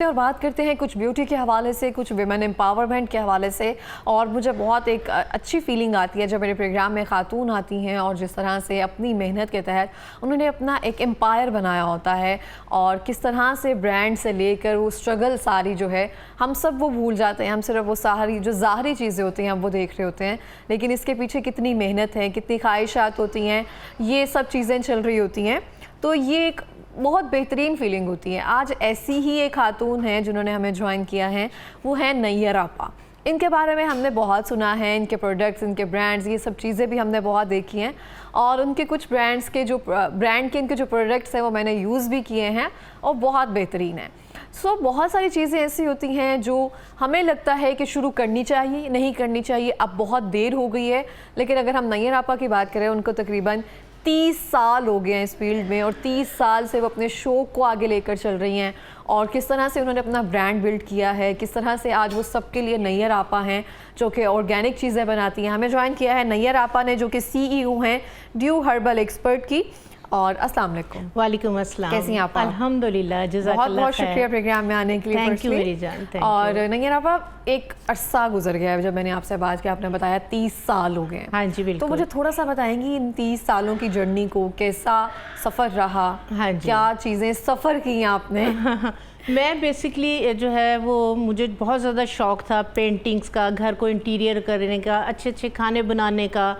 और बात करते हैं कुछ ब्यूटी के हवाले से, कुछ विमेन एम्पावरमेंट के हवाले से। और मुझे बहुत एक अच्छी फीलिंग आती है जब मेरे प्रोग्राम में खातून आती हैं और जिस तरह से अपनी मेहनत के तहत उन्होंने अपना एक एम्पायर बनाया होता है और किस तरह से ब्रांड से लेकर वो स्ट्रगल सारी जो है हम सब वो भूल जाते हैं। हम सिर्फ वो सारी जो ज़ाहरी चीज़ें होती हैं हम वो देख रहे होते हैं, लेकिन इसके पीछे कितनी मेहनत है, कितनी ख्वाहिशात होती हैं, ये सब चीज़ें चल रही होती हैं। तो ये एक बहुत बेहतरीन फीलिंग होती है। आज ऐसी ही एक खातून है जिन्होंने हमें ज्वाइन किया है, वो है नैयर आपा। इनके बारे में हमने बहुत सुना है, इनके प्रोडक्ट्स, इनके ब्रांड्स, ये सब चीज़ें भी हमने बहुत देखी हैं और उनके कुछ ब्रांड्स के जो इनके जो प्रोडक्ट्स हैं वो मैंने यूज़ भी किए हैं और बहुत बेहतरीन है। बहुत सारी चीज़ें ऐसी होती हैं जो हमें लगता है कि शुरू करनी चाहिए, नहीं करनी चाहिए, अब बहुत देर हो गई है। लेकिन अगर हम नैयर आपा की बात करें, उनको तकरीबन 30 साल हो गए हैं इस फील्ड में और 30 साल से वो अपने शौक़ को आगे लेकर चल रही हैं और किस तरह से उन्होंने अपना ब्रांड बिल्ड किया है, किस तरह से आज वो सबके लिए नैयर आपा हैं जो कि ऑर्गेनिक चीज़ें बनाती हैं। हमें ज्वाइन किया है नैयर आपा ने, जो कि CEO हैं ड्यू हर्बल एक्सपर्ट की। और अस्सलाम वालेकुम। वालेकुम अस्सलाम। कैसी हैं आप? अल्हम्दुलिल्लाह, बहुत बहुत शुक्रिया प्रोग्राम में आने के लिए। थैंक यू मेरी जान। और नैयर आपा, एक अरसा गुजर गया है जब मैंने आपसे बात की, आपने बताया 30 साल हो गए। हाँ जी बिल्कुल। तो मुझे थोड़ा सा बताएंगी इन 30 सालों की जर्नी को, कैसा सफ़र रहा? हाँ जी। क्या चीज़ें सफ़र की आपने? मैं बेसिकली जो है वो मुझे बहुत ज़्यादा शौक़ था पेंटिंग्स का, घर को इंटीरियर करने का, अच्छे अच्छे खाने बनाने का।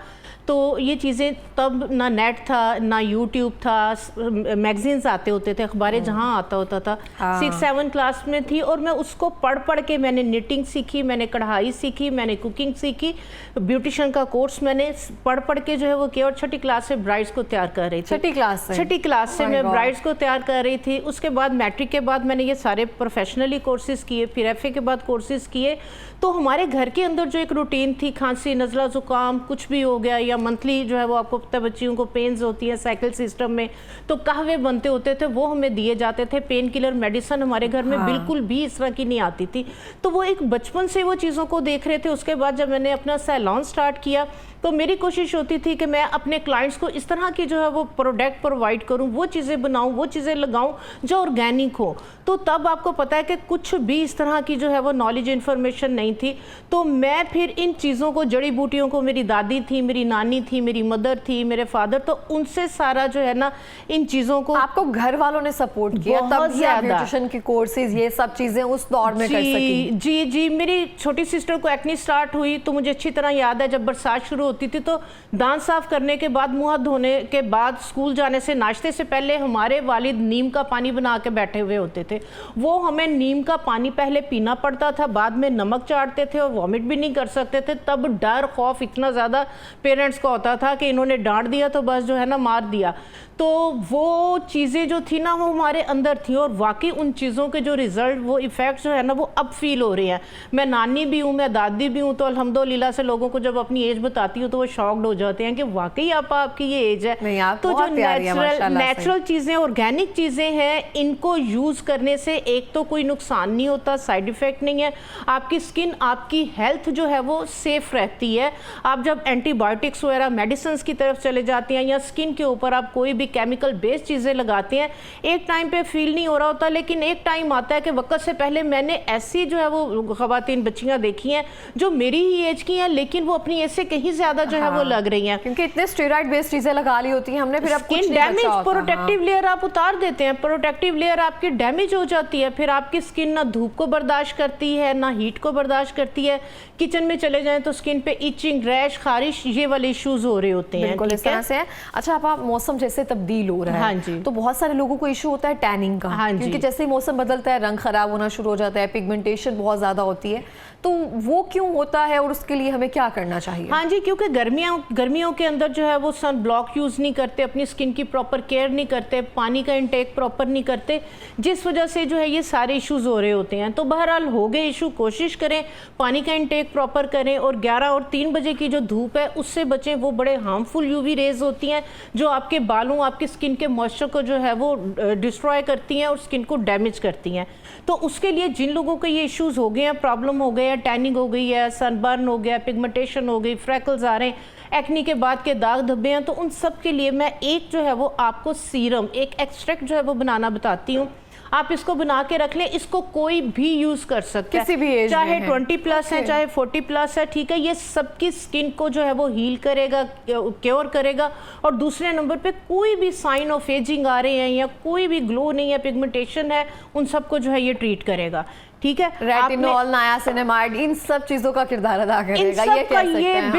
तो ये चीज़ें तब ना नेट था ना यूट्यूब था, मैगजीन्स आते होते थे, अखबारें जहाँ आता होता था। 6-7 क्लास में थी और मैं उसको पढ़ पढ़ के मैंने निटिंग सीखी, मैंने कढ़ाई सीखी, मैंने कुकिंग सीखी, ब्यूटिशियन का कोर्स मैंने पढ़ पढ़ के जो है वो किया और 6ठी क्लास से ब्राइड्स को तैयार कर रही थी। 6ठी क्लास से मैं ब्राइड्स को तैयार कर रही थी। उसके बाद मैट्रिक के बाद मैंने ये सारे प्रोफेशनली कोर्सेज़ किए, फिर FA के बाद कोर्सेज़ किए। तो हमारे घर के अंदर जो एक रूटीन थी, खांसी, नज़ला, ज़ुकाम कुछ भी हो गया या मंथली जो है वो आपको पता है बच्चियों को पेन्स होती है साइकिल सिस्टम में, तो कहवे बनते होते थे, वो हमें दिए जाते थे। पेन किलर मेडिसिन हमारे घर में बिल्कुल भी इस तरह की नहीं आती थी। तो वो एक बचपन से वो चीज़ों को देख रहे थे। उसके बाद जब मैंने अपना सैलून स्टार्ट किया तो मेरी कोशिश होती थी कि मैं अपने क्लाइंट्स को इस तरह की जो है वो प्रोडक्ट प्रोवाइड करूं, वो चीज़ें बनाऊं, वो चीज़ें लगाऊं जो ऑर्गेनिक हो। तो तब आपको पता है कि कुछ भी इस तरह की जो है वो नॉलेज इन्फॉर्मेशन नहीं थी। तो मैं फिर इन चीज़ों को, जड़ी बूटियों को, मेरी दादी थी, मेरी नानी थी, मेरी मदर थी, मेरे फादर, तो उनसे सारा जो है ना इन चीज़ों को। आपको घर वालों ने सपोर्ट किया तब ब्यूटिशियन की कोर्सेज, ये सब चीज़ें उस दौर में कर सकी? जी जी। मेरी छोटी सिस्टर को एक्ने स्टार्ट हुई तो मुझे अच्छी तरह याद है, जब बरसात शुरू होती थी तो दांत साफ करने के बाद, मुंह हाथ धोने के बाद, स्कूल जाने से, नाश्ते से पहले हमारे वालिद नीम का पानी बना के बैठे हुए होते थे। वो हमें नीम का पानी पहले पीना पड़ता था, बाद में नमक चाटते थे और वॉमिट भी नहीं कर सकते थे। तब डर खौफ इतना ज़्यादा पेरेंट्स का होता था कि इन्होंने डांट दिया तो बस जो है ना मार दिया। तो वो चीज़ें जो थी ना वो हमारे अंदर थी और वाकई उन चीज़ों के जो रिज़ल्ट, वो इफ़ेक्ट जो है ना वो अब फील हो रहे हैं। मैं नानी भी हूँ, मैं दादी भी हूँ, तो अल्हम्दुलिल्लाह से लोगों को जब अपनी एज बताती हूँ तो वो शॉक्ड हो जाते हैं कि वाकई आपकी ये एज है। तो जो नेचुरल चीज़ें, ऑर्गेनिक चीज़ें हैं, इनको यूज़ करने से एक तो कोई नुकसान नहीं होता, साइड इफ़ेक्ट नहीं है, आपकी स्किन, आपकी हेल्थ जो है वो सेफ रहती है। आप जब एंटीबायोटिक्स वगैरह मेडिसिन की तरफ चले जाते हैं या स्किन के ऊपर आप कोई भी केमिकल बेस्ड चीज़ें लगाते हैं, एक टाइम पे फील नहीं हो रहा होता, लेकिन एक टाइम आता है कि वक्त से पहले मैंने ऐसी जो है वो ख़वातीन बच्चियां देखी हैं जो मेरी ही एज की हैं, लेकिन वो अपनी एज से कहीं ज़्यादा जो है वो लग रही हैं, क्योंकि इतने स्टेरॉइड बेस्ड चीज़ें लगा ली होती हैं हमने। फिर स्किन डैमेज, प्रोटेक्टिव लेयर आप उतार देते हैं, प्रोटेक्टिव लेयर आपकी डैमेज हो जाती है, फिर आपकी स्किन ना धूप को बर्दाश्त करती है ना हीट को बर्दाश्त करती है। किचन में चले जाएं तो स्किन पे इचिंग, रैश, खारिश, ये वाले इश्यूज हो रहे होते हैं। बिल्कुल इस तरह से है। अच्छा, आप मौसम जैसे तब्दील हो रहा है, हाँ जी, तो बहुत सारे लोगों को इशू होता है टैनिंग का, हाँ क्योंकि जैसे ही मौसम बदलता है रंग खराब होना शुरू हो जाता है, पिगमेंटेशन बहुत ज़्यादा होती है। तो वो क्यों होता है और उसके लिए हमें क्या करना चाहिए? हाँ जी, क्योंकि गर्मियों के अंदर जो है वो सन ब्लॉक यूज़ नहीं करते, अपनी स्किन की प्रॉपर केयर नहीं करते, पानी का इंटेक प्रॉपर नहीं करते, जिस वजह से जो है ये सारे इश्यूज हो रहे होते हैं। तो बहरहाल हो गए इशू, कोशिश करें पानी का इंटेक प्रॉपर करें और 11 और 3 बजे की जो धूप है उससे बचें। वो बड़े हार्मफुल UV रेज होती हैं जो आपके बालों, आपकी स्किन के मॉइस्चर को जो है वो डिस्ट्रॉय करती हैं और स्किन को डैमेज करती हैं। तो उसके लिए जिन लोगों को ये इश्यूज हो गए हैं, प्रॉब्लम हो गए हैं, टैनिंग हो गई है, सनबर्न हो गया, पिगमेंटेशन हो गई, फ्रैकल्स आ रहे हैं, एक्नी के बाद के दाग धब्बे हैं, तो उन सब के लिए मैं एक जो है वो आपको सीरम, एक एक्सट्रैक्ट जो है वो बनाना बताती हूँ। आप इसको बना के रख लें, इसको कोई भी यूज कर सकता है, किसी भी एज चाहे में 20+ है, चाहे 40+ है, ठीक है। ये सबकी स्किन को जो है वो हील करेगा, क्योर करेगा। और दूसरे नंबर पे कोई भी साइन ऑफ एजिंग आ रहे हैं या कोई भी ग्लो नहीं है, पिगमेंटेशन है, उन सबको जो है ये ट्रीट करेगा, ठीक है। रेटिनॉल, नायासिनामाइड, इन सब चीजों का किरदार अदा करेगा, ये कह सकते हैं।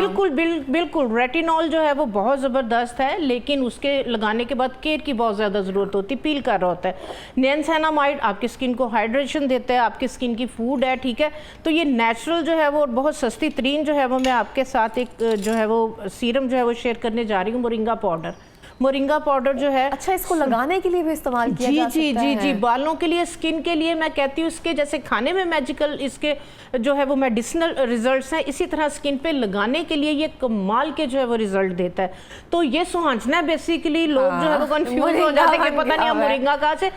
बिल्कुल रेटिनॉल जो है वो बहुत ज़बरदस्त है, लेकिन उसके लगाने के बाद केयर की बहुत ज़्यादा ज़रूरत होती है, पील कर रहा होता है। नियासिनामाइड आपकी स्किन को हाइड्रेशन देता है, आपकी स्किन की फूड है, ठीक है। तो ये नेचुरल जो है वो बहुत सस्ती तरीन जो है वो मैं आपके साथ एक जो है वो सीरम जो है वो शेयर करने जा रही हूँ, मोरिंगा पाउडर। मोरिंगा पाउडर जो है, अच्छा, इसको लगाने के लिए भी इस्तेमाल किया जा सकता है? जी, बालों के लिए, स्किन के लिए। मैं कहती हूँ इसके जैसे खाने में मैजिकल इसके जो है वो मेडिसिनल रिजल्ट्स हैं, इसी तरह स्किन पे लगाने के लिए ये कमाल के जो है वो रिजल्ट देता है। तो ये सुहांजना है बेसिकली, लोग जो है वो कंफ्यूज हो जाते हैं कि पता नहीं मोरिंगा कहाँ से।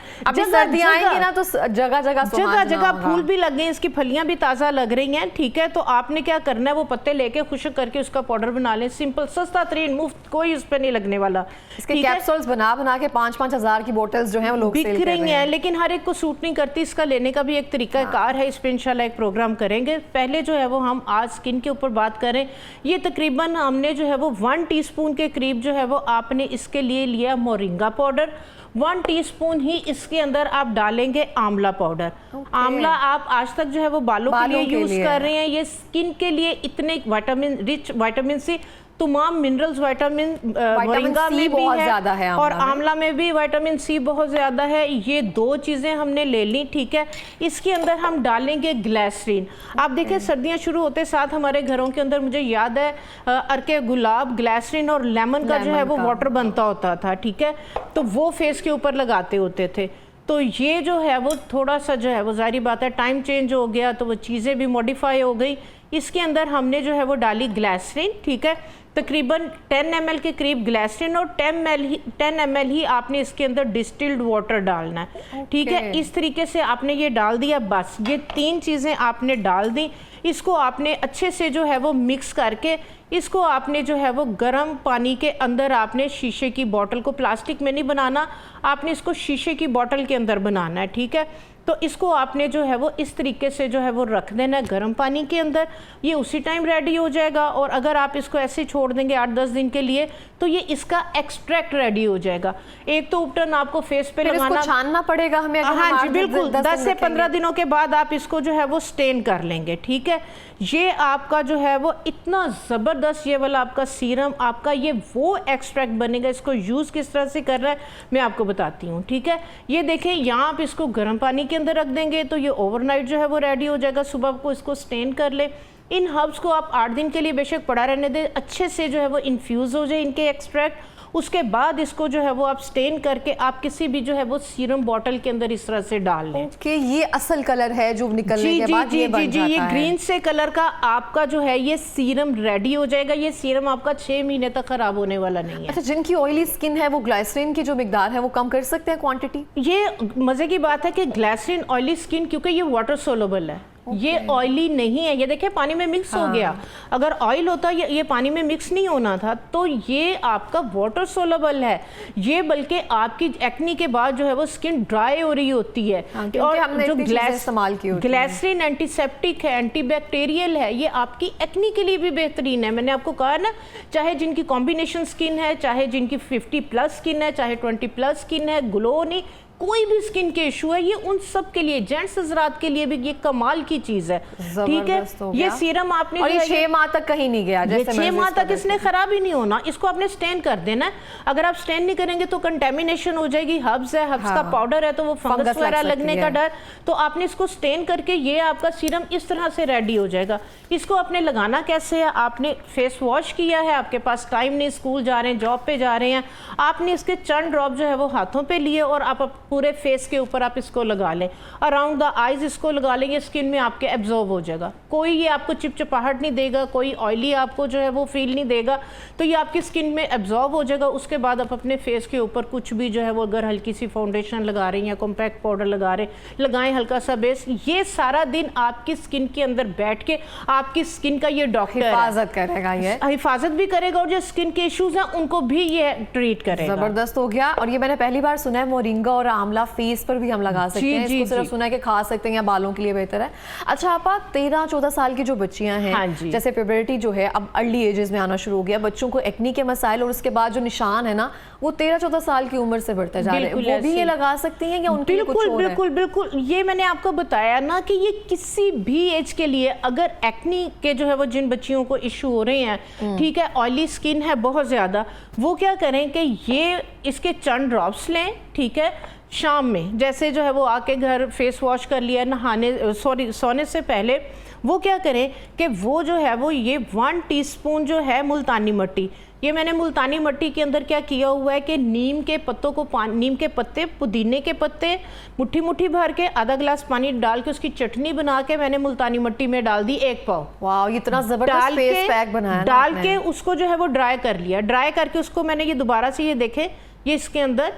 सर्दियां आएंगी ना तो जगह जगह फूल भी लग गए, इसकी फलियां भी ताज़ा लग रही हैं, ठीक है। तो आपने क्या करना है, वो पत्ते लेके खुश्क करके उसका पाउडर बना लें, सिंपल, सस्ता तरीन, मुफ्त, कोई उस पर नहीं लगने वाला। इसके कैप्सूल्स बना के 5-5 हज़ार की बोतल्स जो हैं वो लोग बिक रही हैं, लेकिन हर एक को सूट नहीं करती। इसका लेने का भी एक तरीका कार है, इस पर इंशाल्लाह एक प्रोग्राम करेंगे। पहले जो है वो हम आज स्किन के ऊपर बात करें। ये तकरीबन हमने जो है वो 1 टीस्पून के करीब जो है वो आपने इसके लिए लिया मोरिंगा पाउडर। 1 टीस्पून ही इसके अंदर आप डालेंगे आंवला पाउडर। आंवला आप आज तक जो है वो बालों के लिए यूज कर रहे हैं। ये स्किन के लिए इतने विटामिन सी, तमाम मिनरल्स, विटामिन मोरिंगा में भी है और आंवला में भी विटामिन सी बहुत ज़्यादा है। ये 2 चीज़ें हमने ले ली, ठीक है। इसके अंदर हम डालेंगे ग्लिसरीन। आप देखिए सर्दियां शुरू होते साथ हमारे घरों के अंदर, मुझे याद है, अर्के गुलाब, ग्लिसरीन और लेमन का जो है वो वाटर बनता होता था, ठीक है। तो वो फेस के ऊपर लगाते होते थे। तो ये जो है वो थोड़ा सा जो है वो, जाहिर बात है टाइम चेंज हो गया तो वो चीज़ें भी मॉडिफाई हो गई। इसके अंदर हमने जो है वो डाली ग्लिसरीन, ठीक है। तकरीबन 10 ml के करीब ग्लिसरीन और 10 ml ही आपने इसके अंदर डिस्टिल्ड वाटर डालना है, ठीक है। इस तरीके से आपने ये डाल दिया, बस ये 3 चीज़ें आपने डाल दी। इसको आपने अच्छे से जो है वो मिक्स करके इसको आपने जो है वो गर्म पानी के अंदर आपने शीशे की बोतल को, प्लास्टिक में नहीं बनाना, आपने इसको शीशे की बोतल के अंदर बनाना है, ठीक है। तो इसको आपने जो है वो इस तरीके से जो है वो रख देना है गर्म पानी के अंदर। ये उसी टाइम रेडी हो जाएगा। और अगर आप इसको ऐसे छोड़ देंगे 8-10 दिन के लिए तो ये इसका एक्सट्रैक्ट रेडी हो जाएगा। एक तो उपटन आपको फेस पे लगाना, इसको छानना पड़ेगा हमें। हाँ जी बिल्कुल, 10 से 15 दिनों के बाद आप इसको जो है वो स्टेन कर लेंगे, ठीक है। ये आपका जो है वो इतना ज़बरदस्त, ये वाला आपका सीरम, आपका ये वो एक्सट्रैक्ट बनेगा। इसको यूज़ किस तरह से कर रहा है मैं आपको बताती हूँ, ठीक है। ये देखें, यहाँ आप इसको गर्म पानी के अंदर रख देंगे तो ये ओवरनाइट जो है वो रेडी हो जाएगा। सुबह को इसको स्टेन कर ले। इन हर्ब्स को आप 8 दिन के लिए बेशक पड़ा रहने दें, अच्छे से जो है वो इन्फ्यूज़ हो जाए इनके एक्सट्रैक्ट। उसके बाद इसको जो है वो आप स्टेन करके आप किसी भी जो है वो सीरम बॉटल के अंदर इस तरह से डाल लें। ओके, ये असल कलर है जो निकलने के बाद ये बन जाता है। ये ग्रीन से कलर का आपका जो है ये सीरम रेडी हो जाएगा। ये सीरम आपका 6 महीने तक खराब होने वाला नहीं है। अच्छा, जिनकी ऑयली स्किन है वो ग्लिसरीन की जो मिकदार है वो कम कर सकते हैं क्वांटिटी? ये मजे की बात है कि ग्लिसरीन ऑयली स्किन, क्योंकि ये वाटर सोलुबल है, ये ऑयली नहीं है। ये देखिए पानी में मिक्स हो गया। अगर ऑयल होता ये पानी में मिक्स नहीं होना था। तो ये आपका वाटर सोलुबल है। ये बल्कि आपकी एक्नी के बाद जो है वो स्किन ड्राई हो रही होती है। और हमने जो इस्तेमाल की होती है, ग्लिसरीन एंटीसेप्टिक है, एंटीबैक्टीरियल है, ये आपकी एक्नी के लिए भी बेहतरीन है। मैंने आपको कहा ना, चाहे जिनकी कॉम्बिनेशन स्किन है, चाहे जिनकी 50+ स्किन है, चाहे 20+ स्किन है, ग्लो नहीं, कोई भी स्किन के इशू है, ये उन सब के लिए, जेंट्स हजरात के लिए भी ये कमाल की चीज है, ठीक है। ये सीरम आपने और ये 6 माह तक कहीं नहीं गया, जैसे 6 माह तक इसने खराब ही नहीं होना। इसको आपने स्टेन कर देना है। अगर आप स्टेन नहीं करेंगे तो कंटेमिनेशन हो जाएगी। हर्ब्स है, हर्ब्स का पाउडर है तो वो फंगस वगैरह लगने का डर। तो आपने इसको स्टेन करके ये आपका सीरम इस तरह से रेडी हो जाएगा। इसको आपने लगाना कैसे है, आपने फेस वॉश किया है, आपके पास टाइम नहीं, स्कूल जा रहे हैं, जॉब पे जा रहे हैं, आपने इसके चंद ड्रॉप जो है वो हाथों पे लिए और आप पूरे फेस के ऊपर आप इसको लगा लें। अराउंड द आईज इसको लगा लेंगे, स्किन में आपके एब्जॉर्ब हो जाएगा। कोई ये आपको चिपचिपाहट नहीं देगा, कोई ऑयली आपको जो है वो फील नहीं देगा। तो ये आपकी स्किन में एब्जॉर्ब हो जाएगा। उसके बाद आप अपने फेस के ऊपर कुछ भी जो है वो, अगर हल्की सी फाउंडेशन लगा रहे हैं या कॉम्पैक्ट पाउडर लगा रहे हैं, लगाएं हल्का सा बेस। ये सारा दिन आपकी स्किन के अंदर बैठ के आपकी स्किन का ये डॉक्टर हिफाजत करेगा, ये हिफाजत भी करेगा और जो स्किन के इश्यूज हैं उनको भी ये ट्रीट करेगा। जबरदस्त हो गया। और ये मैंने पहली बार सुना है मोरिंगा और आंवला फेस पर भी हम लगा सकते हैं, इसको सिर्फ सुना है कि खा सकते हैं या बालों के लिए बेहतर है। अच्छा आपा, 13-14 साल की जो बच्चियां हैं, जैसे प्यूबर्टी जो है अब अर्ली एजेस में आना शुरू हो गया, बच्चों को एक्नी के मसाइल और उसके बाद जो निशान है ना वो 13-14 साल की उम्र से बढ़ते जा रहे हैं, वो भी ये लगा सकती हैं या उनके लिए कुछ और है? बिल्कुल बिल्कुल, ये मैंने आपको बताया ना कि ये किसी भी एज के लिए, अगर एक्नी के जो है वो जिन बच्चियों को इशू हो रहे हैं, ठीक है, ऑयली स्किन है बहुत ज़्यादा, वो क्या करें कि ये इसके चंद ड्रॉप्स लें, ठीक है, शाम में जैसे जो है वो आके घर फेस वॉश कर लिया, सोने से पहले वो क्या करें कि वो जो है वो ये 1 टीस्पून जो है मुल्तानी मिट्टी, ये मैंने मुल्तानी मिट्टी के अंदर क्या किया हुआ है कि नीम के पत्तों को नीम के पत्ते, पुदीने के पत्ते मुट्ठी मुट्ठी भर के आधा गिलास पानी डाल के उसकी चटनी बना के मैंने मुल्तानी मिट्टी में डाल दी 1 पाव। वाह, इतना जबरदस्त फेस पैक बनाया डाल के उसको जो है वो ड्राई कर लिया। ड्राई करके उसको मैंने ये दोबारा से ये देखे, ये इसके अंदर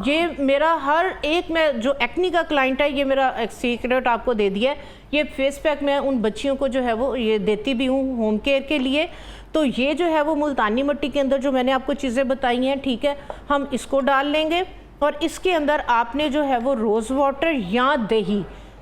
ये मेरा हर एक में जो एक्नी का क्लाइंट है, ये मेरा एक सीक्रेट आपको दे दिया है। ये फेस पैक मैं उन बच्चियों को जो है वो ये देती भी हूँ होम केयर के लिए। तो ये जो है वो मुल्तानी मिट्टी के अंदर जो मैंने आपको चीज़ें बताई हैं, ठीक है, हम इसको डाल लेंगे और इसके अंदर आपने जो है वो रोज़ वाटर या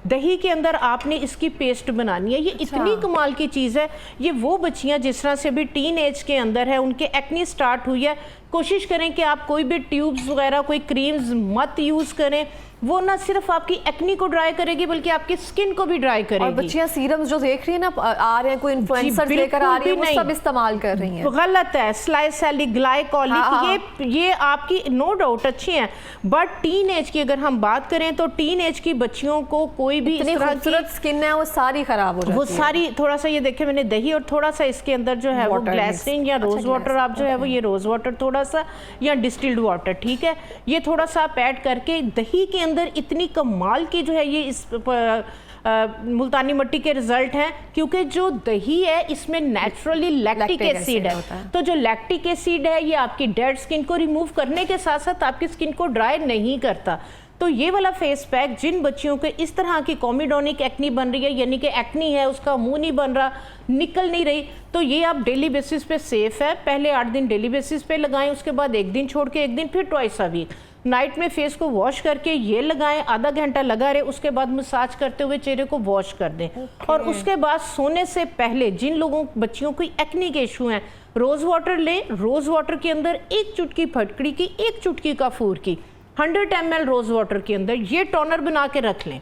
दही के अंदर आपने इसकी पेस्ट बनानी है। ये इतनी कमाल की चीज़ है। ये वो बच्चियां जिस तरह से अभी टीन एज के अंदर है, उनके एक्नी स्टार्ट हुई है, कोशिश करें कि आप कोई भी ट्यूब्स वगैरह कोई क्रीम्स मत यूज़ करें। वो ना सिर्फ आपकी एक्नी को ड्राई करेगी बल्कि आपकी स्किन को भी ड्राई करेगी। और बच्चियां सीरम्स जो देख रही है ना, आ रहे हैं कोई इन्फ्लुएंसर लेकर आ रही है, वो सब इस्तेमाल कर रही हैं। गलत है। स्लाइसैलिक, ग्लाइकोलिक, ये आपकी नो डाउट अच्छी हैं, बट टीन एज की अगर हम बात करें तो टीन एज की बच्चियों को कोई भी इतनी खूबसूरत स्किन है वो सारी खराब हो जाती है। वो सारी थोड़ा सा ये देखे मैंने दही और थोड़ा सा इसके अंदर जो है वो ग्लिसरीन या रोज वाटर, आप जो है वो ये रोज वाटर थोड़ा सा या डिस्टिल्ड वाटर, ठीक है, ये थोड़ा सा आप ऐड करके दही के अंदर इतनी कमाल की जो है ये इस मुल्तानी मिट्टी के रिजल्ट हैं, क्योंकि जो दही है इसमें नेचुरली लैक्टिक एसिड है। तो जो लैक्टिक एसिड है ये आपकी डेड स्किन को रिमूव करने के साथ साथ आपकी स्किन को ड्राई नहीं करता। तो ये वाला फेस पैक जिन बच्चियों के इस तरह की कॉमिडोनिक एक्नी बन रही है, यानी कि एक्नी है उसका मुंह नहीं बन रहा, निकल नहीं रही, तो ये आप डेली बेसिस पे सेफ है। पहले 8 दिन डेली बेसिस पे लगाएं, उसके बाद 1 दिन छोड़ के 1 दिन, फिर ट्वाइस अ वीक नाइट में फेस को वॉश करके ये लगाएं, आधा घंटा लगा रहे, उसके बाद मसाज करते हुए चेहरे को वॉश कर दें। और उसके बाद सोने से पहले जिन लोगों बच्चियों को एक्नी के इशू हैं, रोज वाटर लें, रोज वाटर के अंदर 1 चुटकी फटकड़ी की, 1 चुटकी कपूर की, 100 ml रोज वाटर के अंदर ये टोनर बना के रख लें।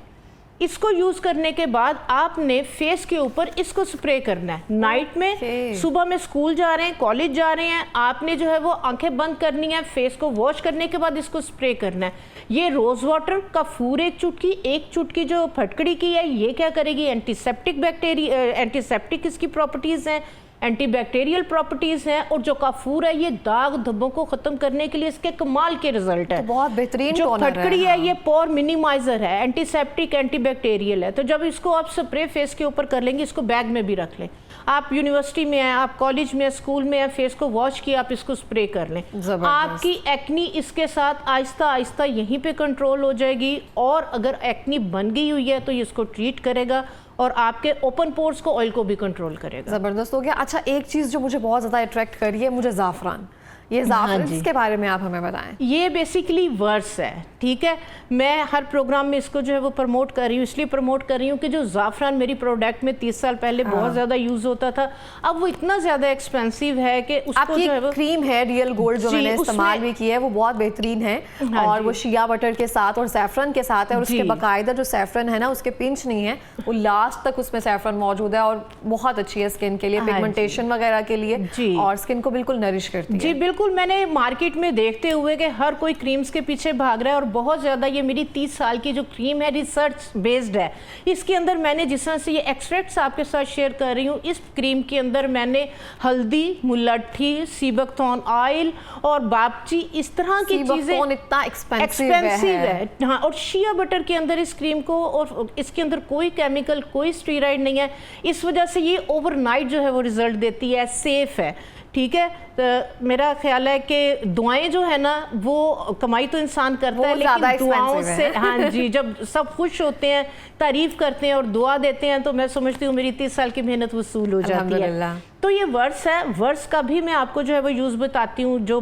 इसको यूज करने के बाद आपने फेस के ऊपर इसको स्प्रे करना है नाइट में। सुबह में स्कूल जा रहे हैं, कॉलेज जा रहे हैं, आपने जो है वो आंखें बंद करनी है, फेस को वॉश करने के बाद इसको स्प्रे करना है। ये रोज वाटर कपूर 1 चुटकी, 1 चुटकी जो फटकड़ी की है, ये क्या करेगी, एंटीसेप्टिक बैक्टीरिया, एंटीसेप्टिक इसकी प्रॉपर्टीज हैं, एंटीबैक्टीरियल प्रॉपर्टीज हैं, और जो काफूर है ये दाग धब्बों को खत्म करने के लिए इसके कमाल के रिजल्ट है। तो बहुत बेहतरीन जो फटकड़ी है ये पोर मिनिमाइजर है, एंटीसेप्टिक, एंटीबैक्टीरियल है। तो जब इसको आप स्प्रे फेस के ऊपर कर लेंगे, इसको बैग में भी रख लें। आप यूनिवर्सिटी में हैं, आप कॉलेज में, स्कूल में हैं, फेस को वॉश किया, आप इसको स्प्रे कर लें। आपकी एक्नी इसके साथ आहिस्ता आहिस्ता यहीं पे कंट्रोल हो जाएगी। और अगर एक्नी बन गई हुई है तो ये इसको ट्रीट करेगा और आपके ओपन पोर्स को, ऑयल को भी कंट्रोल करेगा। जबरदस्त हो गया। अच्छा, एक चीज़ जो मुझे बहुत ज़्यादा अट्रैक्ट कर रही है, मुझे ज़ाफ़रान, ये ज़ाफ़रान इसके बारे में आप हमें बताएं। ये बेसिकली वर्स है, ठीक है, मैं हर प्रोग्राम में इसको जो है वो प्रमोट कर रही हूँ। इसलिए प्रमोट कर रही हूँ कि जो ज़ाफ़रान मेरी प्रोडक्ट में 30 साल पहले बहुत ज़्यादा यूज़ होता था, अब वो इतना ज़्यादा एक्सपेंसिव है कि उसको जो है वो क्रीम है रियल गोल्ड जो मैंने इस्तेमाल भी की है, वो बहुत बेहतरीन है। और वो शिया बटर के साथ और सैफरन के साथ है, और उसके बाकायदा जो सैफरन है ना, उसके पिंच नहीं है, वो लास्ट तक उसमें सैफरन मौजूद है, और बहुत अच्छी है स्किन के लिए, पिगमेंटेशन वगैरह के लिए, और स्किन को बिल्कुल नरिश करती है। जी बिल्कुल, मैंने मार्केट में देखते हुए कि हर कोई क्रीम्स के पीछे भाग रहा है, और बहुत ज़्यादा ये मेरी 30 साल की जो क्रीम है रिसर्च बेस्ड है। इसके अंदर मैंने जिस तरह से ये एक्सट्रैक्ट्स आपके साथ शेयर कर रही हूँ, इस क्रीम के अंदर मैंने हल्दी, मुलट्ठी, सीबकथॉर्न ऑयल और बापची, इस तरह की चीज़ें, इतना एक्सपेंसिव है। हाँ, और शिया बटर के अंदर इस क्रीम को, और इसके अंदर कोई केमिकल, कोई स्टीरॉइड नहीं है, इस वजह से ये ओवरनाइट जो है वो रिजल्ट देती है, सेफ है, ठीक है। तो मेरा ख्याल है कि दुआएं जो है ना, वो कमाई तो इंसान करता है, लेकिन दुआओं से, हाँ जी, जब सब खुश होते हैं, तारीफ करते हैं और दुआ देते हैं, तो मैं समझती हूँ मेरी 30 साल की मेहनत वसूल हो जाती है। तो ये वर्स है, वर्स का भी मैं आपको जो है वो यूज़ बताती हूँ। जो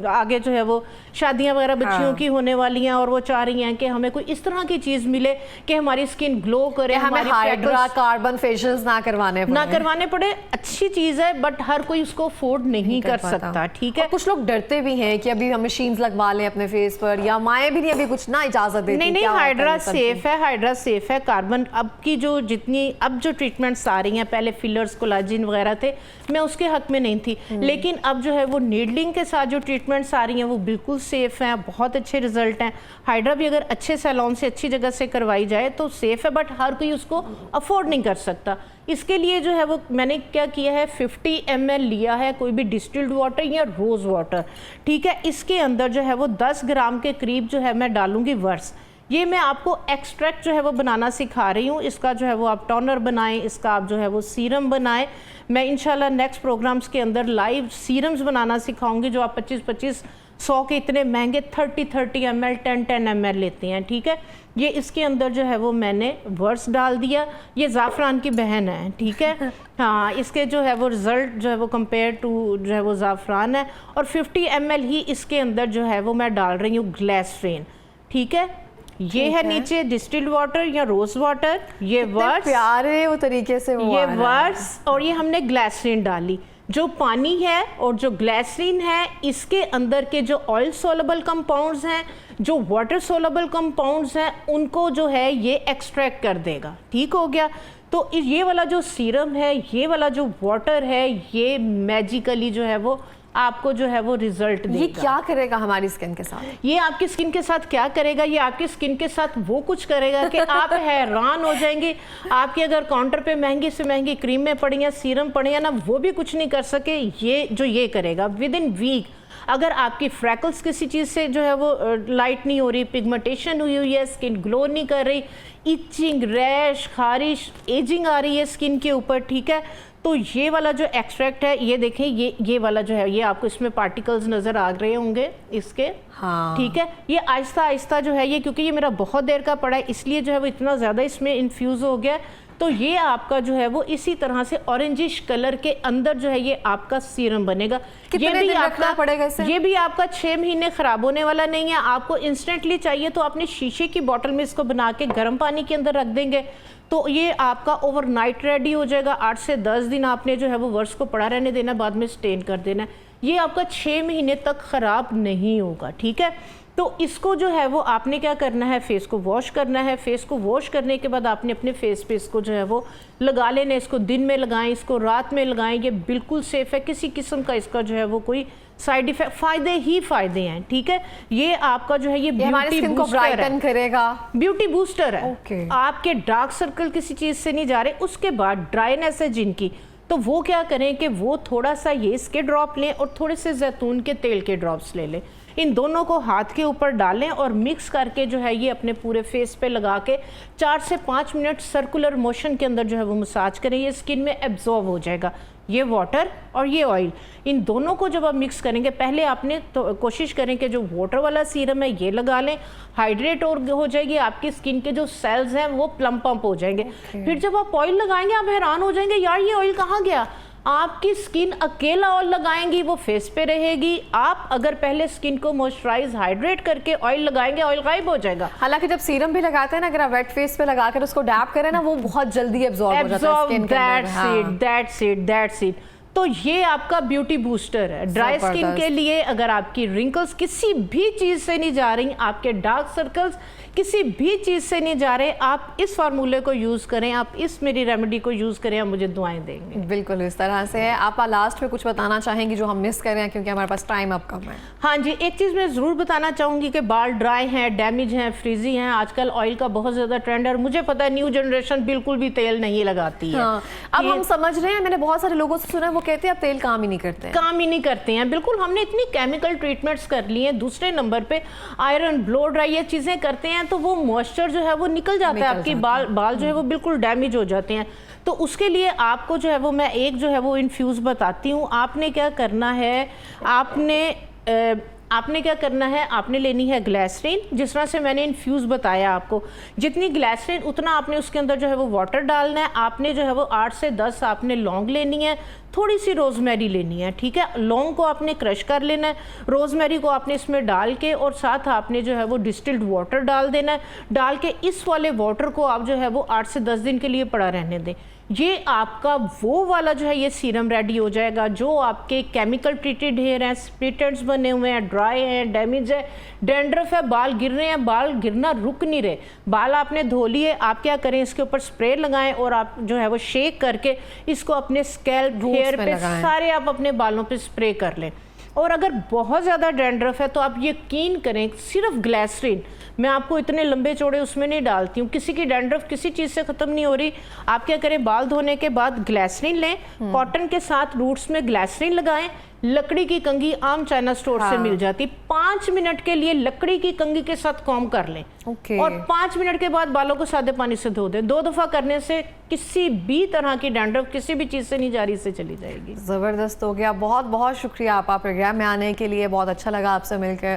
आगे जो है वो शादियाँ वगैरह बच्चियों की होने वाली हैं और वो चाह रही हैं कि हमें कोई इस तरह की चीज़ मिले कि हमारी स्किन ग्लो करे, हमें हाइड्रा कार्बन फेशियल्स ना करवाने पड़े। अच्छी चीज़ है, बट हर कोई उसको अफोर्ड नहीं कर सकता, ठीक है। कुछ लोग डरते भी हैं कि अभी हम मशीन्स लगवा लें अपने फेस पर, या माएँ भी नहीं अभी कुछ ना इजाज़त देती। नहीं, हाइड्रा सेफ है, हाइड्रा सेफ है। कार्बन अब की जो ट्रीटमेंट्स आ रही हैं, पहले फिलर्स, कोलाजिन वगैरह थे, मैं उसके हक में नहीं थी, लेकिन अब जो है वो नीडलिंग के साथ जो ट्रीटमेंट्स आ रही हैं वो बिल्कुल सेफ हैं, बहुत अच्छे रिजल्ट हैं। हाइड्रा भी अगर अच्छे सैलून से अच्छी जगह से करवाई जाए तो सेफ है, बट हर कोई उसको अफोर्ड नहीं कर सकता। इसके लिए जो है वो मैंने क्या किया है, 50 ml लिया है कोई भी डिस्टिल्ड वाटर या रोज़ वाटर, ठीक है। इसके अंदर जो है वो 10 ग्राम के करीब जो है मैं डालूंगी वर्स। ये मैं आपको एक्सट्रैक्ट जो है वो बनाना सिखा रही हूँ। इसका जो है वो आप टोनर बनाएं, इसका आप जो है वो सीरम बनाएं। मैं इंशाल्लाह नेक्स्ट प्रोग्राम्स के अंदर लाइव सीरम्स बनाना सिखाऊंगी, जो आप 25-25 100 के इतने महंगे 30-30 ml 10-10 ml लेते हैं, ठीक है। ये इसके अंदर जो है वो मैंने वर्स डाल दिया। ये ज़ाफ़रान की बहन है, ठीक है। हाँ, इसके जो है वो रिज़ल्ट जो है वो कंपेयर टू जो है वो ज़ाफ़रान है। और 50 ml ही इसके अंदर जो है वो मैं डाल रही हूँ ग्लिसरीन, ठीक है। ये है नीचे डिस्टिल्ड वाटर या रोज वाटर, ये वर्स प्यारे वो तरीके से वो ये वर्स, और ये हमने ग्लिसरीन डाली। जो पानी है और जो ग्लिसरीन है, इसके अंदर के जो ऑयल सोलेबल कंपाउंड्स हैं, जो वाटर सोलेबल कंपाउंड्स हैं, उनको जो है ये एक्सट्रैक्ट कर देगा, ठीक हो गया। तो ये वाला जो सीरम है, ये वाला जो वाटर है, ये मैजिकली जो है वो आपको जो है वो रिजल्ट देगा। ये क्या करेगा हमारी स्किन के साथ? ये आपकी स्किन के साथ क्या करेगा? ये आपकी स्किन के साथ वो कुछ करेगा कि आप हैरान हो जाएंगे। आपकी अगर काउंटर पे महंगी से महंगी क्रीमें पड़ी हैं, सीरम पड़े हैं ना, वो भी कुछ नहीं कर सके। ये करेगा विद इन वीक। अगर आपकी फ्रैकल्स किसी चीज़ से जो है वो लाइट नहीं हो रही, पिगमेंटेशन हुई है, स्किन ग्लो नहीं कर रही, इचिंग, रैश, खारिश, एजिंग आ रही है स्किन के ऊपर, ठीक है, तो ये वाला जो एक्सट्रैक्ट है, ये देखें, ये वाला जो है, ये आपको इसमें पार्टिकल्स नज़र आ रहे होंगे इसके, हाँ, ठीक है। ये आहिस्ता आहिस्ता जो है, ये क्योंकि ये मेरा बहुत देर का पड़ा है, इसलिए जो है वो इतना ज़्यादा इसमें इन्फ्यूज़ हो गया। तो ये आपका जो है वो इसी तरह से ऑरेंजिश कलर के अंदर जो है ये आपका सीरम बनेगा। ये भी आपका पड़ेगा इसे? ये भी आपका 6 महीने खराब होने वाला नहीं है। आपको इंस्टेंटली चाहिए तो आपने शीशे की बोतल में इसको बना के गर्म पानी के अंदर रख देंगे, तो ये आपका ओवरनाइट रेडी हो जाएगा। 8 से 10 दिन आपने जो है वो वर्स को पड़ा रहने देना, बाद में स्टेन कर देना। ये आपका 6 महीने तक ख़राब नहीं होगा, ठीक है। तो इसको जो है वो आपने क्या करना है, फेस को वॉश करना है। फेस को वॉश करने के बाद आपने अपने फेस पे इसको जो है वो लगा लेना। इसको दिन में लगाएं, इसको रात में लगाएं। ये बिल्कुल सेफ़ है, किसी किस्म का इसका जो है वो कोई साइड इफेक्ट, फ़ायदे ही फ़ायदे हैं, ठीक है। ये आपका जो है ये ब्यूटी बूस्टर है, करेगा, ब्यूटी बूस्टर है। okay. आपके डार्क सर्कल किसी चीज़ से नहीं जा रहे। उसके बाद ड्राइनेस है जिनकी, तो वो क्या करें कि वो थोड़ा सा ये इसके ड्रॉप लें और थोड़े से जैतून के तेल के ड्रॉप्स ले लें। इन दोनों को हाथ के ऊपर डालें और मिक्स करके जो है ये अपने पूरे फेस पे लगा के 4 से 5 मिनट सर्कुलर मोशन के अंदर जो है वो मसाज करें। ये स्किन में एब्जॉर्ब हो जाएगा, ये वाटर और ये ऑयल, इन दोनों को जब आप मिक्स करेंगे, पहले आपने तो कोशिश करें कि जो वाटर वाला सीरम है ये लगा लें, हाइड्रेट और हो जाएगी आपकी स्किन के जो सेल्स हैं वो प्लम पंप हो जाएंगे। फिर जब आप ऑयल लगाएंगे आप हैरान हो जाएंगे, यार ये ऑयल कहाँ गया। आपकी स्किन अकेला ऑयल लगाएंगी वो फेस पे रहेगी। आप अगर पहले स्किन को मॉइस्चराइज हाइड्रेट करके ऑयल लगाएंगे, ऑयल गायब हो जाएगा। हालांकि जब सीरम भी लगाते हैं ना, अगर आप वेट फेस पे लगाकर उसको डैप करें ना, वो बहुत जल्दी एब्जॉर्ब हो जाता है स्किन के अंदर। That's it. तो ये आपका ब्यूटी बूस्टर है ड्राई स्किन के लिए। अगर आपकी रिंकल्स किसी भी चीज़ से नहीं जा रही, आपके डार्क सर्कल्स किसी भी चीज़ से नहीं जा रहे, आप इस फार्मूले को यूज़ करें, आप इस मेरी रेमेडी को यूज़ करें, आप मुझे दुआएं देंगे। बिल्कुल इस तरह से है। आप लास्ट में कुछ बताना चाहेंगी जो हम मिस कर रहे हैं, क्योंकि हमारे पास टाइम अब कम है? हाँ जी, एक चीज़ मैं ज़रूर बताना चाहूँगी कि बाल ड्राई हैं, डैमेज हैं, फ्रीजी हैं, आजकल ऑयल का बहुत ज़्यादा ट्रेंड है और मुझे पता है न्यू जनरेशन बिल्कुल भी तेल नहीं लगाती है। हाँ, अब हम समझ रहे हैं, मैंने बहुत सारे लोगों से सुना है वो कहते हैं अब तेल काम ही नहीं करते हैं। काम ही नहीं करते हैं, बिल्कुल। हमने इतनी केमिकल ट्रीटमेंट्स कर ली हैं। दूसरे नंबर पे आयरन, ब्लो ड्राई, ये चीज़ें करते हैं तो वो मॉइस्चर जो है वो निकल जाता है, आपकी बाल जो है वो बिल्कुल डैमेज हो जाते हैं। तो उसके लिए आपको जो है वो मैं एक जो है वो इन्फ्यूज़ बताती हूँ। आपने क्या करना है, आपने आपने क्या करना है, आपने लेनी है ग्लिसरीन, जिस तरह से मैंने इन्फ्यूज़ बताया आपको, जितनी ग्लिसरीन उतना आपने उसके अंदर जो है वो वाटर डालना है। आपने जो है वो 8 से 10 आपने लौंग लेनी है, थोड़ी सी रोज़मेरी लेनी है, ठीक है। लौंग को आपने क्रश कर लेना है, रोज़मेरी को आपने इसमें डाल के और साथ आपने जो है वो डिस्टिल्ड वाटर डाल देना है। डाल के इस वाले वाटर को आप जो है वो 8 से 10 दिन के लिए पड़ा रहने दें। ये आपका वो वाला जो है ये सीरम रेडी हो जाएगा। जो आपके केमिकल ट्रीटेड हेयर हैं, स्प्लिट एंड्स बने हुए हैं, ड्राई हैं, डैमेज है, डैंड्रफ है, बाल गिर रहे हैं, बाल गिरना रुक नहीं रहे, बाल आपने धो लिए, आप क्या करें, इसके ऊपर स्प्रे लगाएं और आप जो है वो शेक करके इसको अपने स्कैल्प, हेयर पे सारे आप अपने बालों पे स्प्रे कर लें। और अगर बहुत ज़्यादा डैंड्रफ है तो आप यकीन करें, सिर्फ ग्लिसरीन, मैं आपको इतने लंबे चौड़े उसमें नहीं डालती हूँ, किसी की डैंड्रफ किसी चीज़ से ख़त्म नहीं हो रही, आप क्या करें, बाल धोने के बाद ग्लिसरीन लें, कॉटन के साथ रूट्स में ग्लिसरीन लगाएं, लकड़ी की कंघी आम चाइना स्टोर से मिल जाती, 5 मिनट के लिए लकड़ी की कंघी के साथ कॉम्ब कर लें। और 5 मिनट के बाद बालों को सादे पानी से धो दें। 2 दफ़ा करने से किसी भी तरह की डैंड्रफ किसी भी चीज़ से नहीं जारी से चली जाएगी। ज़बरदस्त हो गया, बहुत बहुत शुक्रिया आपका प्रोग्राम में आने के लिए, बहुत अच्छा लगा आपसे मिलकर।